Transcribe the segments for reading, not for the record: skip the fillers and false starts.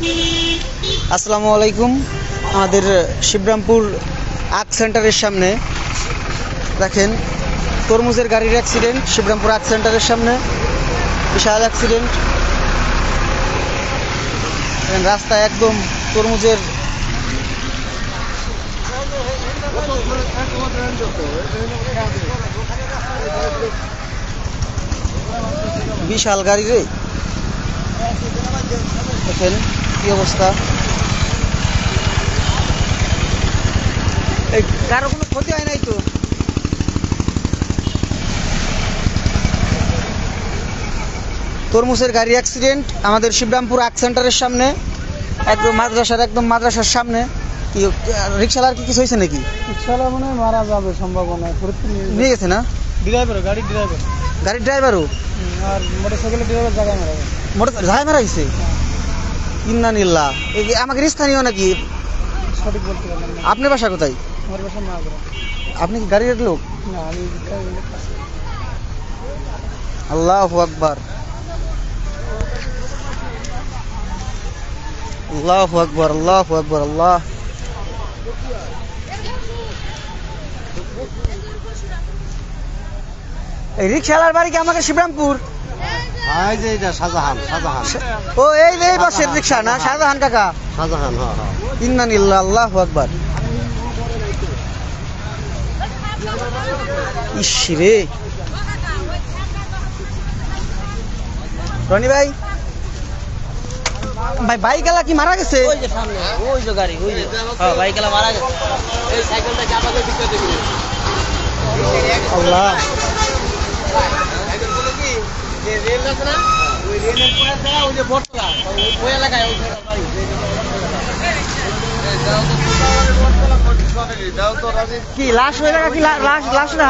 আসসালামু আলাইকুম। আমাদের শিবরামপুর আগ সেন্টারের সামনে দেখেন তরমুজের গাড়ির অ্যাক্সিডেন্ট। শিবরামপুর আগ সেন্টারের সামনে বিশাল অ্যাক্সিডেন্ট। রাস্তায় একদম তরমুজের বিশাল গাড়ি রে। দেখেন কি অবস্থা। এই কারো কোনো ক্ষতি হয় নাই তো? তরমুজের গাড়ি অ্যাক্সিডেন্ট আমাদের শিবরামপুর আগ সেন্টারের সামনে, একদম মাদ্রাসার সামনে। কি রিক্সাওয়ালার কি কিছু হয়েছে নাকি? রিক্সাওয়ালা মনে হয় মারা যাবে সম্ভাবনা, নিয়ে গেছে না? গাড়ির ড্রাইভারও আর মোটরসাইকেলের ড্রাইভার জায়গায় মারা গেছে। জায়গায় মারা গেছে। ইন্নানিল্লাহ। আমাকে স্থানীয় নাকি? সঠিক বলতে পারলাম না। আপনার বাসা কোথায়? আমার বাসা মাগুরা। আপনি কি গাড়ির লোক? না, আমি আল্লাহু আকবার, আল্লাহু আকবার, আল্লাহু আকবার। আল্লাহ এই রিক্সাওয়ালার বাড়ি কি আমাকে শিবরামপুর? এই যে এটা শাহজাহান। ও এই এই বাসের রিক্সা না? শাহজাহান কাকা। শাহজাহান, হ্যাঁ। ইন্নানিল্লাহ, আল্লাহু আকবার। ইস রে রনি ভাই, বাইকওয়ালা কি মারা গেছে? ওই যে সামনে, ওই যে গাড়ি, ওই যে হ্যাঁ বাইকওয়ালা মারা গেছে। এই সাইকেলটা কি আমাদের দিকে দেখি? আল্লাহ, সাইকেলগুলো কি যে রেল আছে না, ওই রেলের পরে থেকে ওই যে বটতলা, ওই এলাকায় ওই বাড়ি। কি লাশ হয়ে গেল? কি লাশ না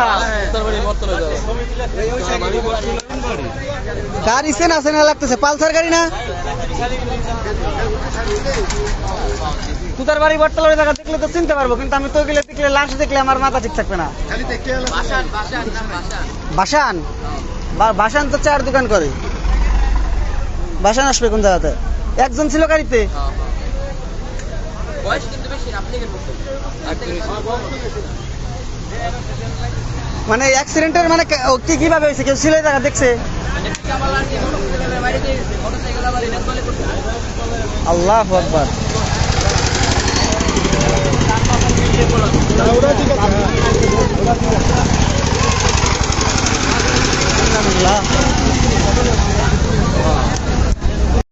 গাড়ি চেনা চেনা লাগতেছে। পালসার গাড়ি না? তুতার বাড়ি বটতলার জায়গা দেখলে তো চিনতে পারবো, কিন্তু আমি তো গেলে দেখলে লাশ দেখলে আমার মাথা ঠিক থাকবে না। বাসান বাসান তো চার দোকান করে। বাসান আসবে কোন জায়গাতে? একজন ছিল গাড়িতে। বয়স কিন্তু বেশি না, আপনি কেন বলছেন? মানে অ্যাক্সিডেন্টের মানে কি কিভাবে হয়েছে? কেউ ছিল এই জায়গা দেখছে? আল্লাহু আকবার। আলহামদুলিল্লাহ।